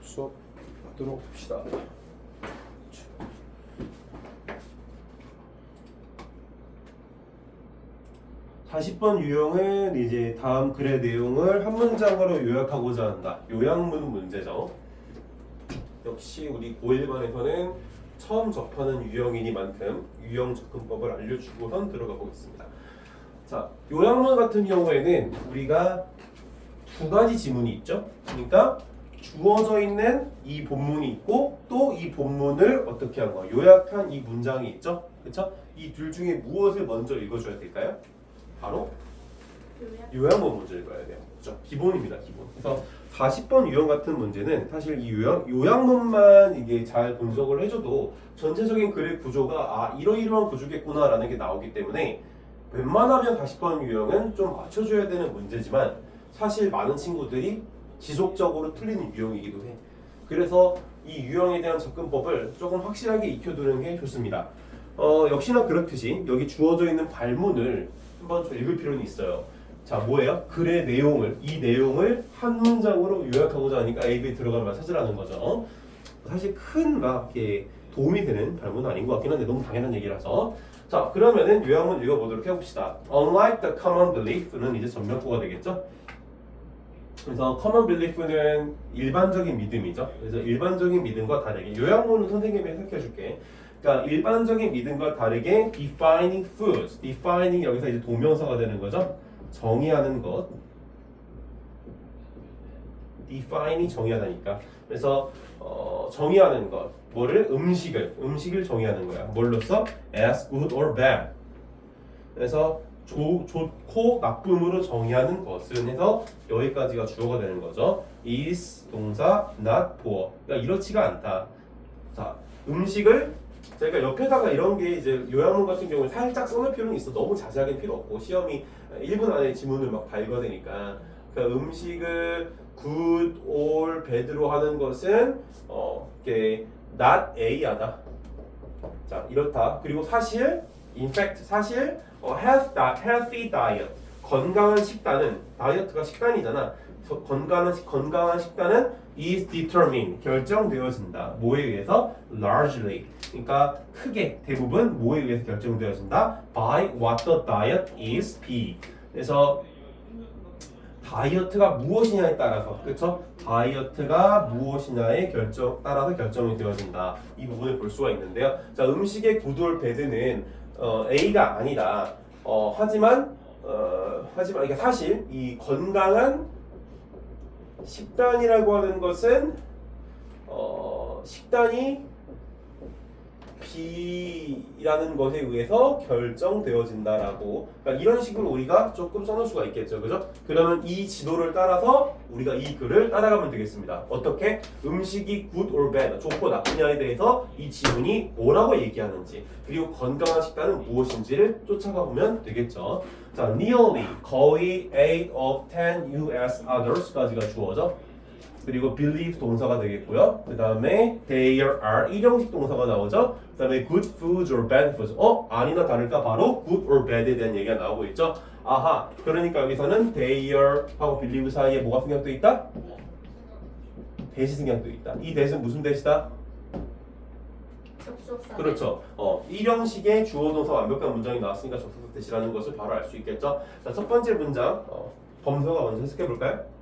수업하도록 합시다. 40번 유형은 이제 다음 글의 내용을 한 문장으로 요약하고자 한다. 요약문 문제죠. 역시 우리 고1반에서는 처음 접하는 유형이니만큼 유형 접근법을 알려주고선 들어가 보겠습니다. 자, 요약문 같은 경우에는 우리가 두 가지 지문이 있죠. 그러니까 주어져 있는 이 본문이 있고 또 이 본문을 어떻게 한 거 요약한 이 문장이 있죠. 그렇죠? 이 둘 중에 무엇을 먼저 읽어줘야 될까요? 바로 요약문 먼저 읽어야 돼요. 그렇죠? 기본입니다. 기본. 그래서 40번 유형 같은 문제는 사실 이 요약문만 이게 잘 분석을 해줘도 전체적인 글의 구조가 이러이러한 구조겠구나라는 게 나오기 때문에 웬만하면 40번 유형은 좀 맞춰줘야 되는 문제지만 사실 많은 친구들이 지속적으로 틀리는 유형이기도 해. 그래서 이 유형에 대한 접근법을 조금 확실하게 익혀두는 게 좋습니다. 역시나 그렇듯이 여기 주어져 있는 발문을 한번 좀 읽을 필요는 있어요. 자, 뭐예요? 글의 내용을, 이 내용을 한 문장으로 요약하고자 하니까 A, B에 들어가면 찾으라는 거죠. 사실 큰 막 이렇게 도움이 되는 발문은 아닌 것 같긴 한데 너무 당연한 얘기라서. 자, 그러면은 요약문 읽어보도록 해봅시다. Unlike the common belief는 이제 전명구가 되겠죠? 그래서 common belief는 일반적인 믿음이죠. 그래서 일반적인 믿음과 다르게 요약문은 선생님이 해석해 줄게. 그러니까 일반적인 믿음과 다르게 defining foods, defining 여기서 이제 동명사가 되는 거죠. 정의하는 것. define이 정의하다니까. 그래서 정의하는 것, 뭐를 음식을 정의하는 거야. 뭘로써? as good or bad. 그래서 좋고 나쁨으로 정의하는 것은 해서 여기까지가 주어가 되는 거죠. is 동사 not poor. 그러니까 이렇지가 않다. 자, 음식을 제가 옆에다가 이런 게 이제 요약문 같은 경우에 살짝 써놓을 필요는 있어. 너무 자세하게 필요 없고 시험이 1분 안에 지문을 막 밟아야 되니까. 그러니까 음식을 good or bad로 하는 것은 이게 not A하다. 자, 이렇다. 그리고 사실 in fact 사실 healthy diet 건강한 식단은 다이어트가 식단이잖아. 건강한 식단은 is determined 결정되어진다. 뭐에 의해서? largely 그러니까 크게 대부분 뭐에 의해서 결정되어진다? by what the diet is be. 그래서 다이어트가 무엇이냐에 따라서 그렇죠? 다이어트가 무엇이냐에 따라서 결정이 되어진다. 이 부분을 볼 수가 있는데요. 자, 음식의 good or bad는 A가 아니다. 하지만 이게 사실 이 건강한 식단이라고 하는 것은 식단이 B라는 것에 의해서 결정되어진다라고. 그러니까 이런 식으로 우리가 조금 써놓을 수가 있겠죠, 그죠? 그러면 이 지도를 따라서 우리가 이 글을 따라가면 되겠습니다. 어떻게? 음식이 good or bad, 좋고 나쁘냐에 대해서 이 지문이 뭐라고 얘기하는지, 그리고 건강한 식단은 무엇인지를 쫓아가 보면 되겠죠. 자, nearly 거의 8 of 10 US others까지가 주어져. 그리고 believe 동사가 되겠고요. 그 다음에 there are 일형식 동사가 나오죠. 그 다음에 good foods or bad foods. 아니나 다를까 바로 good or bad에 대한 얘기가 나오고 있죠. 아하, 그러니까 여기서는 there 하고 believe 사이에 뭐가 생략되어 있다? 대시 생략되어 있다. 이 대시는 무슨 대시다? 접속사. 그렇죠. 일형식의 주어 동사 완벽한 문장이 나왔으니까 접속사 대시라는 것을 바로 알 수 있겠죠. 자, 첫 번째 문장 범서가 먼저 해석해 볼까요?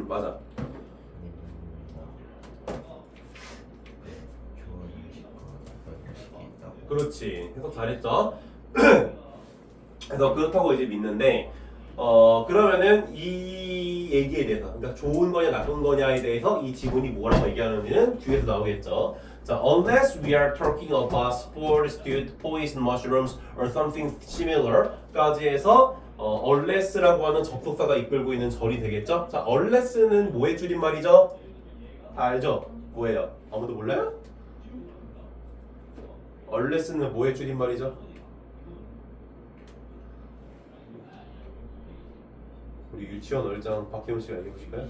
맞아. 그렇지. 해석 잘했죠. 그래서 그렇다고 이제 믿는데 그러면은 이 얘기에 대해서 그러니까 좋은 거냐 나쁜 거냐에 대해서 이 지문이 뭐라고 얘기하는지는 뒤에서 나오겠죠. 자, unless we are talking about spore, stewed, poison mushrooms or something similar까지 해서 unless라고 하는 접속사가 이끌고 있는 절이 되겠죠. 자, unless는 뭐의 줄임말이죠? 다 알죠? 뭐예요? 아무도 몰라요? unless는 뭐의 줄임말이죠? 우리 유치원 얼짱 박혜원 씨가 얘기해 보실까요?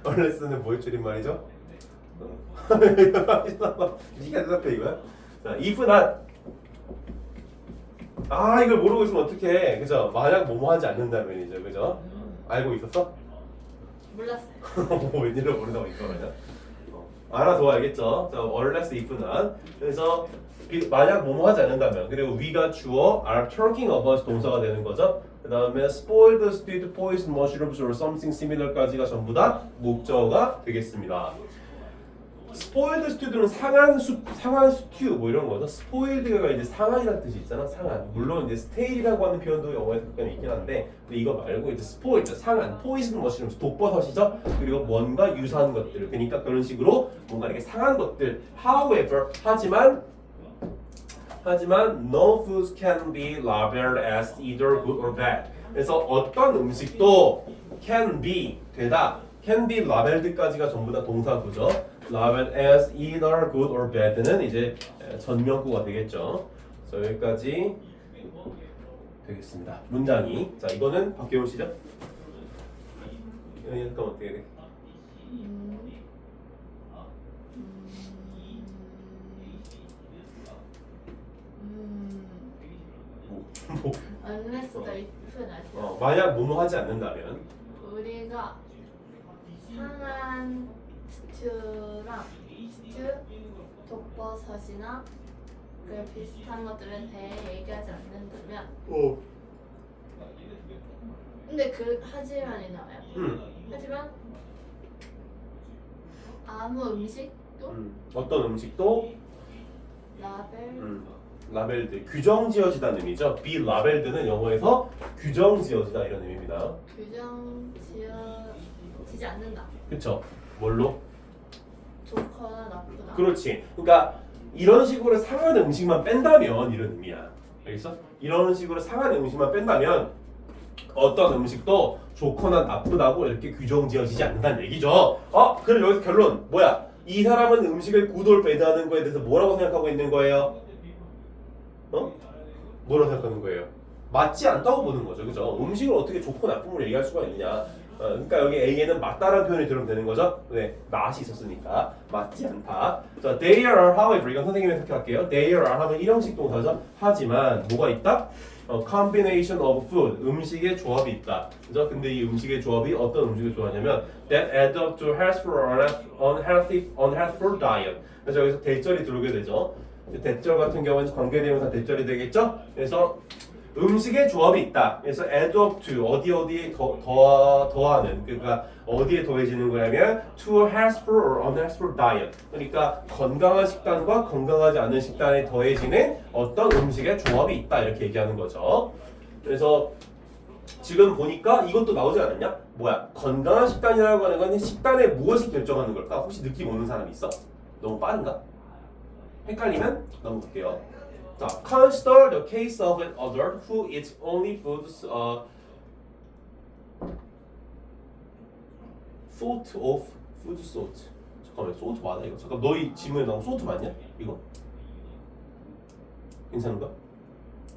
unless는 뭐의 줄임말이죠? 네가 대답해 이거야? 자, if not. 아 이걸 모르고 있으면 어떡해. 그죠? 만약 뭐뭐 하지 않는다면이죠. 그죠? 알고 있었어? 몰랐어요. 웬일로 모른다고 이거 그냥? 알아도 알겠죠? 자, unless if not. 그래서 만약 뭐뭐 하지 않는다면 그리고 we가 주어 are talking about 동사가 되는 거죠. 그 다음에 spoiled stewed poisoned mushrooms or something similar까지가 전부 다 목적어가 되겠습니다. spoiled stewed는 상한 스튜 뭐 이런 거죠. spoiled가 이제 상한이라는 뜻이 있잖아. 상한. 물론 이제 stale이라고 하는 표현도 영어에서 가끔 있긴 한데 근데 이거 말고 이제 spoiled 상한 poisoned mushrooms 독버섯이죠. 그리고 뭔가 유사한 것들. 그러니까 그런 식으로 뭔가 이렇게 상한 것들. However 하지만 no foods can be labeled as either good or bad. 그래서 어떤 음식도 can be 되다. can be labelled까지가 전부 다 동사구죠. labeled as either good or bad는 이제 전명구가 되겠죠. 그래서 여기까지 되겠습니다. 문장이. 자 이거는 박혜원 씨죠? 잠깐만 어떻게 돼? unless가 if는 아니야. 만약 뭐뭐 하지 않는다면 우리가 상한 스튜, 독버섯이나 그 비슷한 것들에 대해 얘기하지 않는다면. 근데 그 하지만이 나와요. 하지만 아무 음식도 어떤 음식도 라벨드 규정 지어지다는 의미죠. be labelled는 영어에서 규정 지어지다 이런 의미입니다. 규정 지어지지 않는다. 그렇죠. 뭘로? 좋거나 나쁘다. 그렇지. 그러니까 이런 식으로 상한 음식만 뺀다면 이런 의미야. 알겠어? 이런 식으로 상한 음식만 뺀다면 어떤 음식도 좋거나 나쁘다고 이렇게 규정 지어지지 않는다는 얘기죠. 그럼 여기서 결론 뭐야? 이 사람은 음식을 굿올 배드하는 거에 대해서 뭐라고 생각하고 있는 거예요? 뭐라고 생각하는 거예요? 맞지 않다고 보는 거죠. 그죠? 음식을 어떻게 좋고 나쁨을 얘기할 수가 있느냐. 그러니까 여기 A에는 맞다라는 표현이 들으면 되는 거죠. 네, 맛이 있었으니까 맞지 않다. 자, they are however 이건 선생님이 해석할게요. they are 하면 일형식 동사죠. 하지만 뭐가 있다? combination of food 음식의 조합이 있다. 그죠? 근데 이 음식의 조합이 어떤 음식을 좋아하냐면 that add up to healthful or unhealthful diet. 그래서 여기서 대절이 들어오게 되죠. 대절 같은 경우는 관계대명사 대절이 되겠죠. 그래서 음식의 조합이 있다. 그래서 add up to 어디에 더하는 그러니까 어디에 더해지는 거냐면 to healthful or unhealthful diet. 그러니까 건강한 식단과 건강하지 않은 식단에 더해지는 어떤 음식의 조합이 있다 이렇게 얘기하는 거죠. 그래서 지금 보니까 이것도 나오지 않았냐? 뭐야? 건강한 식단이라고 하는 건 식단에 무엇이 결정하는 걸까? 혹시 느낌 오는 사람 있어? 너무 빠른가? 헷갈리면 넘어갈게요. 자, consider the case of an adult who eats only foods sort of food sort. 잠깐만, sort 맞아 이거? 잠깐 너희 지문에 나온 sort 맞냐? 이거? 괜찮은가?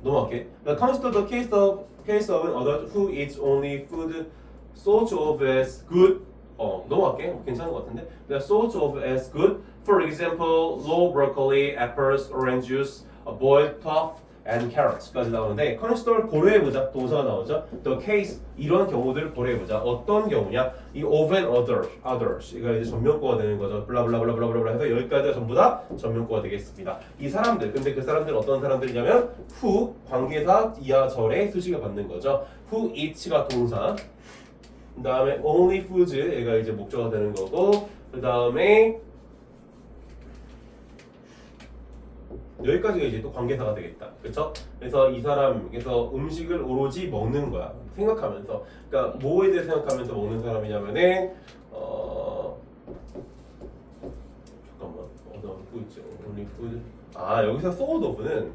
넘어갈게. Consider the case of an adult who eats only food sort of as good. 넘어갈게. 괜찮은 것 같은데. Sort of as good. For example, raw broccoli, apples, orange juice, boiled tofu, and carrots까지 나오는데 consider 고려해보자 동사가 나오죠. The case 이런 경우들을 고려해보자. 어떤 경우냐? 이 of and others 이거 이제 전면구가 되는 거죠. 블라블라블라블라블라 해서 여기까지가 전부 다 전면구가 되겠습니다. 이 사람들 근데 그 사람들은 어떤 사람들이냐면 who 관계사 이하 절의 수식을 받는 거죠. who eats가 동사. 그 다음에 only foods 얘가 이제 목적어가 되는 거고 그 다음에 여기까지가 이제 또 관계사가 되겠다. 그렇죠? 그래서 이 사람께서 음식을 오로지 먹는 거야. 생각하면서. 그러니까 뭐에 대해 생각하면서 먹는 사람이냐면은 잠깐만. 어디 있죠? only food. 여기서 sort of는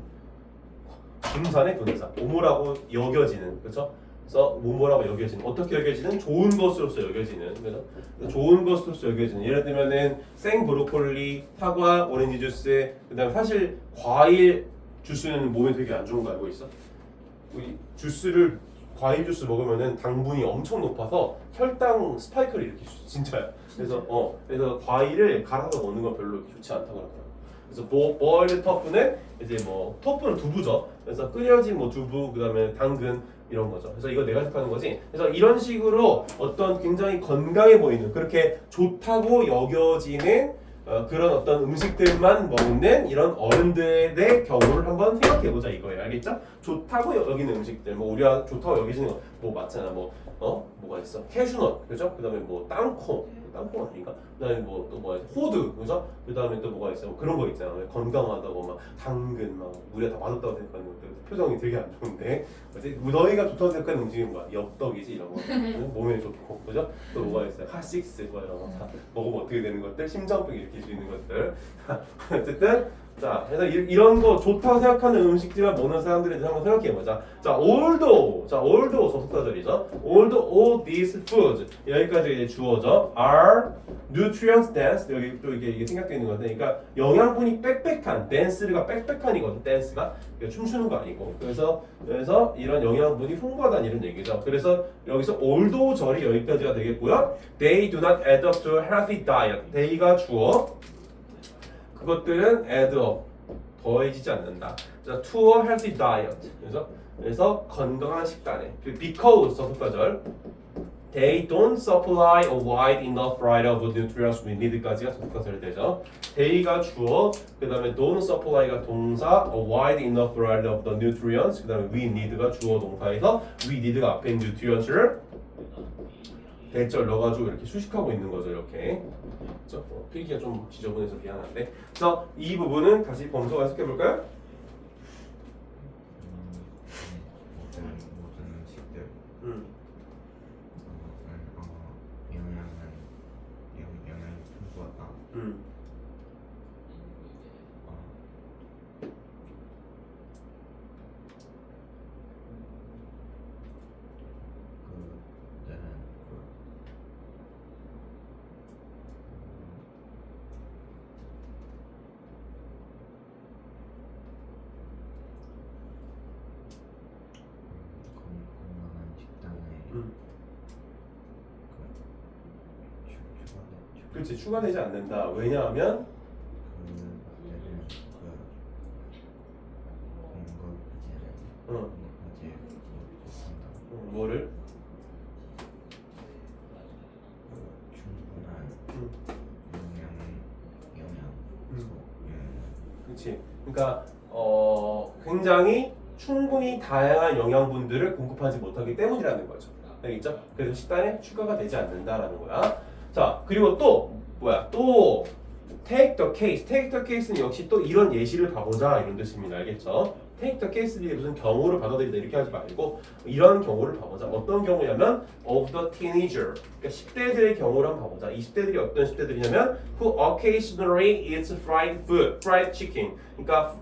중산의 분사. 오모라고 여겨지는. 그렇죠? 그래서 뭐뭐라고 여겨지는 어떻게 여겨지는 좋은 것으로서 여겨지는 그래서 좋은 것으로서 여겨지는 예를 들면은 생 브로콜리, 사과, 오렌지 주스 그다음에 사실 과일 주스는 몸에 되게 안 좋은 거 알고 있어? 우리 주스를 과일 주스 먹으면은 당분이 엄청 높아서 혈당 스파이크를 일으킬 수 있어. 진짜야. 그래서 과일을 갈아서 먹는 건 별로 좋지 않다고 하더라고요. 그래서 boiled tofu는 이제 뭐 토프는 두부죠. 그래서 끓여진 뭐 두부 그다음에 당근 이런 거죠. 그래서 이거 내가 생각하는 거지. 그래서 이런 식으로 어떤 굉장히 건강해 보이는 그렇게 좋다고 여겨지는 그런 어떤 음식들만 먹는 이런 어른들의 경우를 한번 생각해보자 이거예요. 알겠죠? 좋다고 여기는 음식들, 뭐 우리가 좋다고 여기지는 거 뭐 맞잖아. 뭐가 있어? 캐슈넛, 그죠? 그다음에 뭐 땅콩 아닌가? 그다음에 뭐 또 뭐야? 호두, 그죠? 그다음에 또 뭐가 있어? 그런 거 있잖아. 건강하다고 막 당근 막 우리가 다 맛없다고 생각하는 것들 표정이 되게 안 좋은데 너희가 좋다고 생각하는 음식은 뭐야? 엽떡이지 이런 거 몸에 좋고, 그죠? 또 뭐가 있어요? 핫식스 뭐 이런 거 다 먹으면 어떻게 되는 것들, 심장병 일으킬 수 있는 것들. 어쨌든. 자, 그래서 이런 거 좋다고 생각하는 음식들만 먹는 사람들에 대해서 한번 생각해보자. 자, although 접속사절이죠. Although all these foods 여기까지 이제 주어져 are nutrients dense 여기 또 이게 생각되어 있는 건데, 그러니까 영양분이 빽빽한 dense가 빽빽한이거든. dense가 춤추는 거 아니고. 그래서 이런 영양분이 풍부하다는 이런 얘기죠. 그래서 여기서 although 절이 여기까지가 되겠고요. They do not add up to a healthy diet. they가 주어. 그것들은 add up 더해지지 않는다. 자, to a healthy diet. 그래서 건강한 식단에 because 접속사절 they don't supply a wide enough variety of nutrients we need까지가 접속사절이 되죠. they가 주어, 그 다음에 don't supply가 동사, a wide enough variety of the nutrients, 그 다음에 we need가 주어 동사에서 we need가 앞에 있는 nutrients를 대절 넣어가지고 이렇게 수식하고 있는 거죠. 이렇게. 그렇죠? 필기가 좀 지저분해서 미안한데. 그래서 이 부분은 다시 범서가 해석해 볼까요? 모든 음식들 영양이 풍부하다. 건강한 식단에 그렇지, 추가되지 않는다. 왜냐하면 뭐를? 충분한 그렇지. 그러니까 굉장히 충분히 다양한 영양분들을 공급하지 못하기 때문이라는 거죠. 알겠죠? 그래서 식단에 추가가 되지 않는다라는 거야. 자, 그리고 또 뭐야? 또 take the case. take the case는 역시 또 이런 예시를 봐보자 이런 뜻입니다. 알겠죠? take the case들이 무슨 경우를 받아들이다 이렇게 하지 말고 이런 경우를 봐보자. 어떤 경우냐면 of the teenager. 그러니까 10대들의 경우를 한번 봐보자. 20대들이 어떤 10대들이냐면 who occasionally eats fried food, fried chicken. 그러니까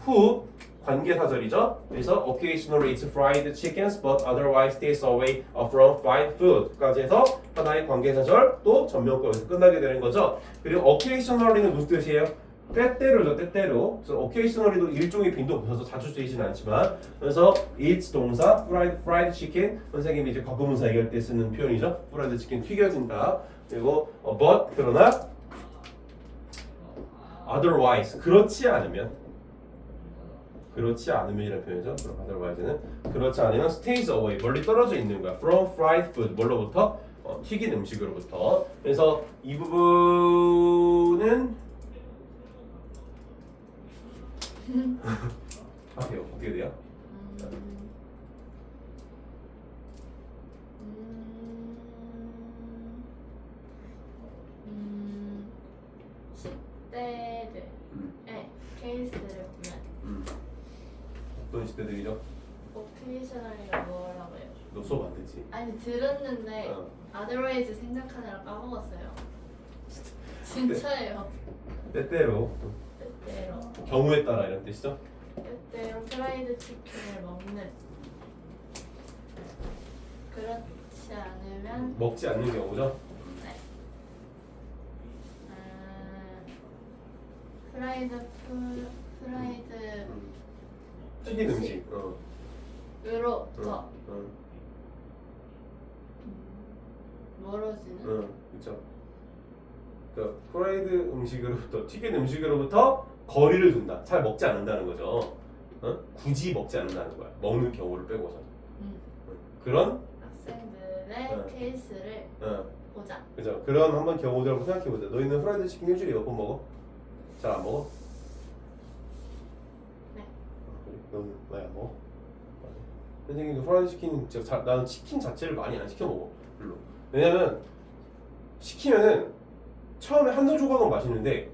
who 관계사절이죠. 그래서 occasionally eats fried chickens but otherwise stays away from fried food까지 해서 하나의 관계사절 또 전면권에서 끝나게 되는 거죠. 그리고 occasionally는 무슨 뜻이에요? 때때로죠, 때때로. 그래서 occasionally도 일종의 빈도 붙어서 자주 쓰이진 않지만, 그래서 eats 동사, fried chicken 선생님이 이제 과거문사 얘기할 때 쓰는 표현이죠. fried chicken 튀겨진다. 그리고 but 그러나 otherwise 그렇지 않으면이라는 표현이죠. 그럼 otherwise는 그렇지 않으면 stays away 멀리 떨어져 있는 거야. from fried food 뭘로부터? 튀긴 음식으로부터. 그래서 이 부분은 어떻게 돼요? 10대들의 케이스를 보면 어떤 시대들이죠? 오케이셔널이가 뭐라고요? 너 수업 안 듣지? 아니 들었는데 otherwise 생각하느라 까먹었어요. 진짜예요. 때때로 때때로 경우에 따라 이런 뜻이죠? 때때로 프라이드 치킨을 먹는. 그렇지 않으면 먹지 않는 경우죠? 네. 프라이드 튀긴 음식. 으로부터 멀어지는? 그렇죠. 그러니까 프라이드 음식으로부터 튀긴 음식으로부터 거리를 둔다. 잘 먹지 않는다는 거죠. 굳이 먹지 않는다는 거야. 먹는 경우를 빼고서. 그런 학생들의 케이스를 보자. 그죠. 그런 한번 경우들 한번 생각해 보자. 너희는 프라이드 치킨 일주일에 몇 번 먹어? 잘 안 먹어? 네. 그래? 너는 많이 안 먹어? 선생님도 프라이드 치킨 나는 치킨 자체를 많이 안 시켜 먹어. 별로. 왜냐면 시키면은 처음에 한두 조각은 맛있는데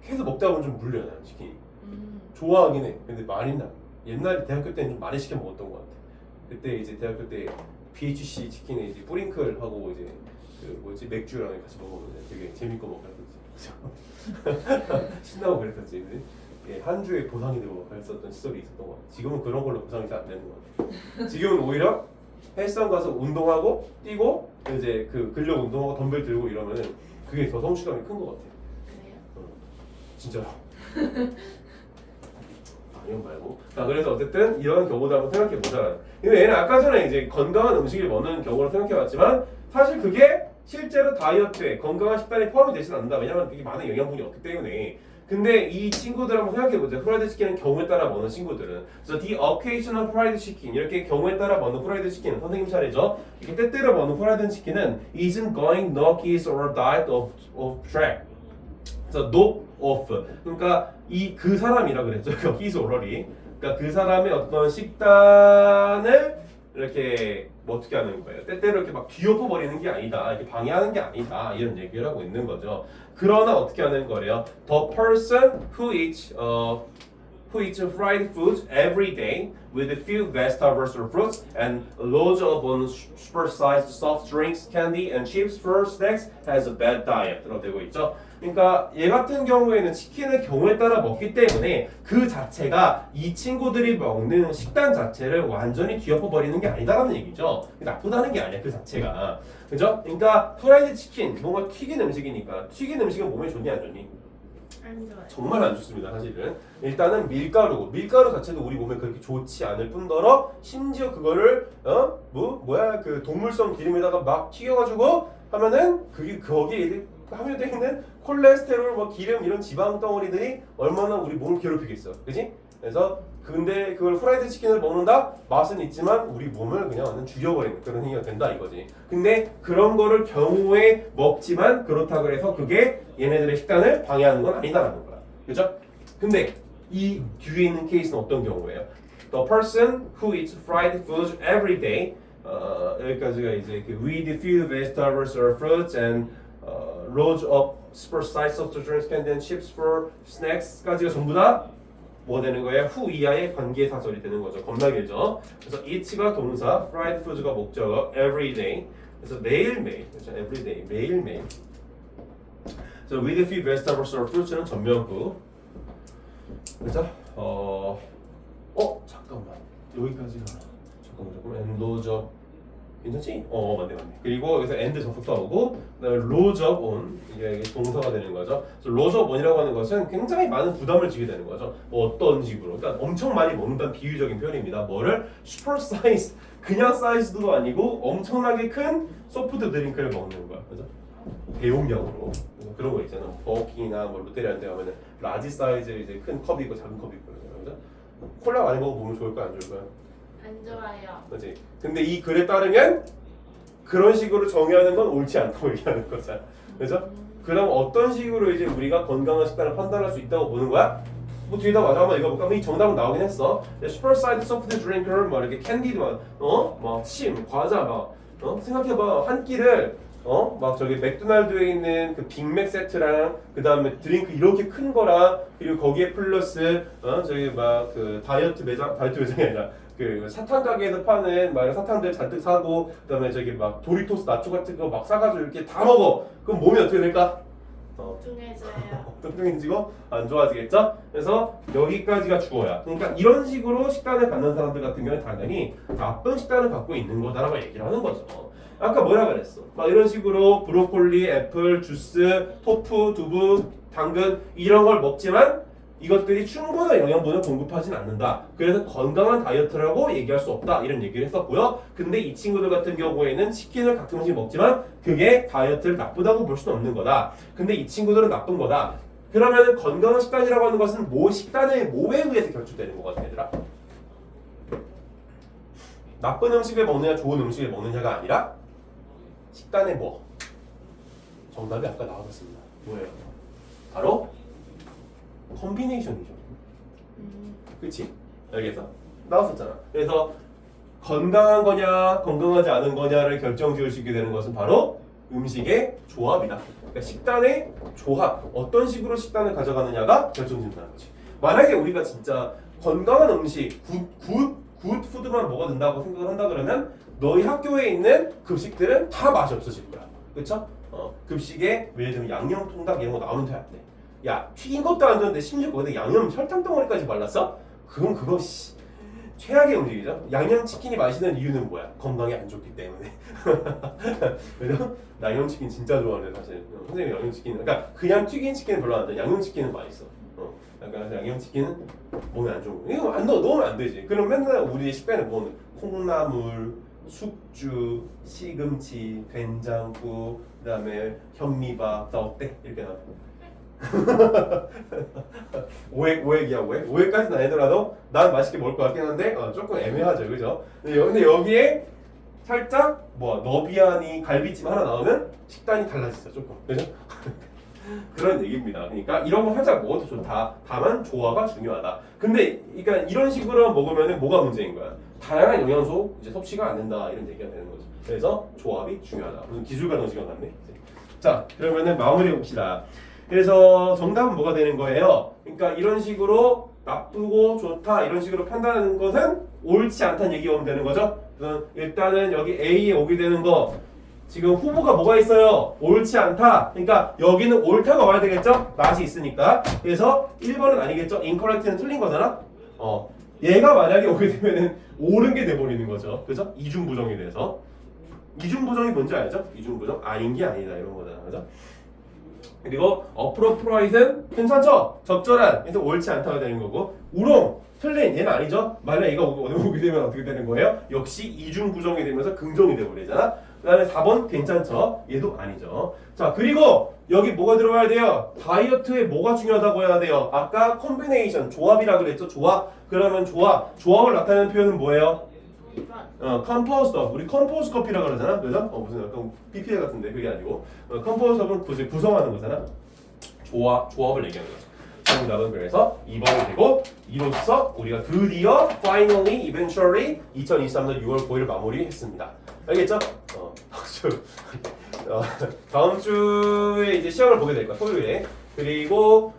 계속 먹다 보면 좀 물려 나는 치킨이. 좋아하긴 해. 근데 많이 나. 옛날에 대학교 때는 좀 많이 시켜 먹었던 것 같아. 그때 이제 대학교 때 BHC 치킨에 이제 뿌링클하고 이제 그 뭐지 맥주랑 같이 먹으면 되게 재밌고 뭐 그랬었지. 신나고 그랬었지. 근데 예, 한 주에 보상이 되고 그랬었던 시절이 있었던 것 같아. 지금은 그런 걸로 보상이 잘 안 되는 것 같아. 지금은 오히려 헬스장 가서 운동하고 뛰고 이제 그 근력 운동하고 덤벨 들고 이러면은 그게 더 성취감이 큰 것 같아. 그래요? 진짜로. 이건 말고. 자, 그래서 어쨌든 이런 경우도 한번 생각해 보자. 근데 얘는 아까 전에 이제 건강한 음식을 먹는 경우를 생각해 봤지만 사실 그게 실제로 다이어트에 건강한 식단에 포함이 되진 않는다. 왜냐면 그게 많은 영양분이 없기 때문에. 근데 이 친구들 한번 생각해 보자. 프라이드 치킨은 경우에 따라 먹는 친구들은. 그래서 the occasional fried chicken 이렇게 경우에 따라 먹는 프라이드 치킨은 선생님 차례죠. 이렇게 때때로 먹는 프라이드 치킨은 isn't going no his or diet of track. 그래서 no off. 그러니까 이 그 사람이라 그랬죠. his orally. 그러니까 그 사람의 어떤 식단을 이렇게 뭐 어떻게 하는 거예요? 때때로 이렇게 막 뒤엎어 버리는 게 아니다. 이렇게 방해하는 게 아니다. 이런 얘기를 하고 있는 거죠. 그러나 어떻게 하는 거래요? The person who eats fried foods every day with a few vegetables or fruits and loads of super-sized soft drinks, candy, and chips for snacks has a bad diet.라고 되고 있죠. 그러니까 얘 같은 경우에는 치킨을 경우에 따라 먹기 때문에 그 자체가 이 친구들이 먹는 식단 자체를 완전히 뒤엎어 버리는 게 아니다라는 얘기죠. 나쁘다는 게 아니야 그 자체가. 그죠? 그러니까 프라이드 치킨 뭔가 튀긴 음식이니까 튀긴 음식은 몸에 좋니 안 좋니? 안 좋아요. 정말 안 좋습니다 사실은. 일단은 밀가루 자체도 우리 몸에 그렇게 좋지 않을 뿐더러 심지어 그거를 그 동물성 기름에다가 막 튀겨가지고 하면은 그게 거기에 함유되어 있는 콜레스테롤, 뭐 기름 이런 지방 덩어리들이 얼마나 우리 몸을 괴롭히겠어, 그렇지? 그래서 근데 그걸 프라이드 치킨을 먹는다? 맛은 있지만 우리 몸을 그냥 완전 죽여버리는 그런 행위가 된다 이거지. 근데 그런 거를 경우에 먹지만 그렇다고 해서 그게 얘네들의 식단을 방해하는 건 아니다라는 거야, 그죠? 근데 이 뒤에 있는 케이스는 어떤 경우예요? The person who eats fried foods every day. 여기까지가 이제 그 with few vegetables or fruits and loads of super-sized soft drinks, candy, and chips for snacks까지가 전부 다 뭐 되는 거예요? 후 이하의 관계사절이 되는 거죠. 겁나 길죠. 그래서 eat가 동사, fried foods가 목적어, every day. 그래서 매일매일, 그렇죠? every day, 매일매일. 그래서 with a few vegetables or fruits는 전면구. 그렇죠? 잠깐만. 여기까지가. 잠깐만. and loads of 괜찮지? 맞네. 그리고 여기서 and 접속사 오고 그다음에 loads of on 이게 동사가 되는 거죠. 그래서 loads of on이라고 하는 것은 굉장히 많은 부담을 지게 되는 거죠. 뭐 어떤 식으로? 그러니까 엄청 많이 먹는다는 비유적인 표현입니다. 뭐를? super size 그냥 사이즈도 아니고 엄청나게 큰 소프트 드링크를 먹는 거야. 그죠? 대용량으로 그런 거 있잖아. 버킹이나 뭐 롯데리아한테 가면은 라지 사이즈 이제 큰 컵이 있고 작은 컵이 있고 그죠? 콜라 많이 먹으면 좋을 거야, 안 좋을 거야? 안 좋아요. 그렇지. 근데 이 글에 따르면 그런 식으로 정의하는 건 옳지 않다고 얘기하는 거잖아. 그죠? 그럼 어떤 식으로 이제 우리가 건강한 식단을 판단할 수 있다고 보는 거야? 뭐 뒤에다 맞아 한번 읽어볼까? 이 정답은 나오긴 했어. 슈퍼사이드 소프트 드링크를 막 이렇게 캔디도 막 침, 과자 막 생각해봐 한 끼를 막 저기 맥도날드에 있는 그 빅맥 세트랑 그 다음에 드링크 이렇게 큰 거랑 그리고 거기에 플러스 저기 막 그 다이어트 매장이 아니라 그 사탕 가게에서 파는 막 사탕들 잔뜩 사고 그다음에 저기 막 도리토스 나초 같은 거 막 사가지고 이렇게 다 먹어. 그럼 몸이 어떻게 될까? 뚱뚱해져요. 뚱뚱해지고 안 좋아지겠죠? 그래서 여기까지가 주어야. 그러니까 이런 식으로 식단을 갖는 사람들 같은 경우는 당연히 나쁜 식단을 갖고 있는 거다라고 얘기를 하는 거죠. 아까 뭐라 그랬어? 막 이런 식으로 브로콜리, 애플, 주스, 토fu, 두부, 당근 이런 걸 먹지만 이것들이 충분한 영양분을 공급하진 않는다. 그래서 건강한 다이어트라고 얘기할 수 없다. 이런 얘기를 했었고요. 근데 이 친구들 같은 경우에는 치킨을 가끔씩 먹지만 그게 다이어트를 나쁘다고 볼 수는 없는 거다. 근데 이 친구들은 나쁜 거다. 그러면 건강한 식단이라고 하는 것은 식단의 뭐에 의해서 결정되는 거거든, 얘들아. 나쁜 음식을 먹느냐 좋은 음식을 먹느냐가 아니라 식단의 뭐? 정답이 아까 나와봤습니다. 뭐예요? 바로 콤비네이션이죠. 그치? 여기에서 나왔었잖아. 그래서 건강한 거냐 건강하지 않은 거냐를 결정지을 수 있게 되는 것은 바로 음식의 조합이다. 그러니까 식단의 조합, 어떤 식으로 식단을 가져가느냐가 결정짓는다는 거지. 만약에 우리가 진짜 건강한 음식, 굿 푸드만 먹어야 된다고 생각을 한다 그러면 너희 학교에 있는 급식들은 다 맛이 없어질 거야. 그쵸? 급식에 예를 들면 양념통닭 이런 거 나오면 돼. 야, 튀긴 것도 안 좋은데 심지어 거기다 양념 설탕 덩어리까지 발랐어? 그거 최악의 음식이죠. 양념치킨이 맛있는 이유는 뭐야? 건강에 안 좋기 때문에. 그래서 양념치킨 진짜 좋아하는데 사실 선생님이 양념치킨 그러니까 그냥 튀긴 치킨은 별로 안 돼. 양념치킨은 맛있어. 그러니까 양념치킨은 몸에 안 좋은 거. 이거 넣으면 안 되지. 그럼 맨날 우리 식단에 뭐는 콩나물, 숙주, 시금치, 된장국, 그다음에 현미밥. 나 어때? 이렇게 나와. 오액이야 오액? 오액까지는 아니더라도 난 맛있게 먹을 것 같긴 한데 조금 애매하죠, 그죠? 근데 여기에 살짝 너비아니 갈비찜 하나 나오면 식단이 달라지죠, 조금, 그죠? 그런 얘기입니다. 그러니까 이런 거 살짝 먹어도 좋다. 다만 조화가 중요하다. 근데 그러니까 이런 식으로 먹으면 뭐가 문제인 거야? 다양한 영양소 이제 섭취가 안 된다 이런 얘기가 되는 거죠. 그래서 조합이 중요하다. 무슨 기술과정 시간 같네. 자, 그러면은 마무리해 봅시다. 그래서 정답은 뭐가 되는 거예요? 그러니까 이런 식으로 나쁘고 좋다 이런 식으로 판단하는 것은 옳지 않다는 얘기가 오면 되는 거죠. 그래서 일단은 여기 A에 오게 되는 거 지금 후보가 뭐가 있어요? 옳지 않다. 그러니까 여기는 옳다가 와야 되겠죠? 맛이 있으니까. 그래서 1번은 아니겠죠? incorrect는 틀린 거잖아. 얘가 만약에 오게 되면은 옳은 게 돼버리는 거죠. 그죠? 이중부정이 돼서. 이중부정이 뭔지 알죠? 이중부정 아닌 게 아니다 이런 거잖아. 그죠? 그리고 appropriate는 괜찮죠? 적절한. 그래서 옳지 않다가 되는 거고. 우롱 틀린 얘는 아니죠? 만약 얘가 오게 되면 어떻게 되는 거예요? 역시 이중부정이 되면서 긍정이 돼버리잖아. 그 다음에 4번 괜찮죠? 얘도 아니죠. 자, 그리고 여기 뭐가 들어가야 돼요? 다이어트에 뭐가 중요하다고 해야 돼요? 아까 콤비네이션, 조합이라고 그랬죠? 조합. 그러면 조합을 나타내는 표현은 뭐예요? 컴포스트 업. 우리 컴포스트 커피라고 그러잖아. 그래서 무슨 약간 PPL 같은데 그게 아니고 컴포스트 업은 구성하는 거잖아. 조합을 얘기하는 거죠. 정답은 그래서 2번이 되고 이로써 우리가 드디어 finally, eventually 2023년 6월 9일 마무리했습니다. 알겠죠? 박수. 다음 주에 이제 시험을 보게 될 거야. 토요일에. 그리고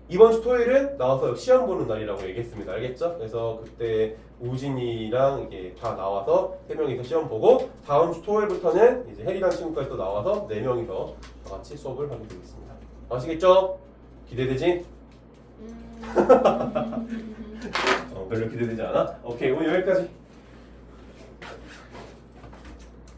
이번 주 토요일은 나와서 시험 보는 날이라고 얘기했습니다. 알겠죠? 그래서 그때 우진이랑 이게 다 나와서 3명이서 시험 보고 다음 주 토요일부터는 이제 혜리랑 친구까지 또 나와서 4명이서 다 같이 수업을 하게 되겠습니다. 아시겠죠? 기대되지? 별로 기대되지 않아? 오케이, 오늘 여기까지.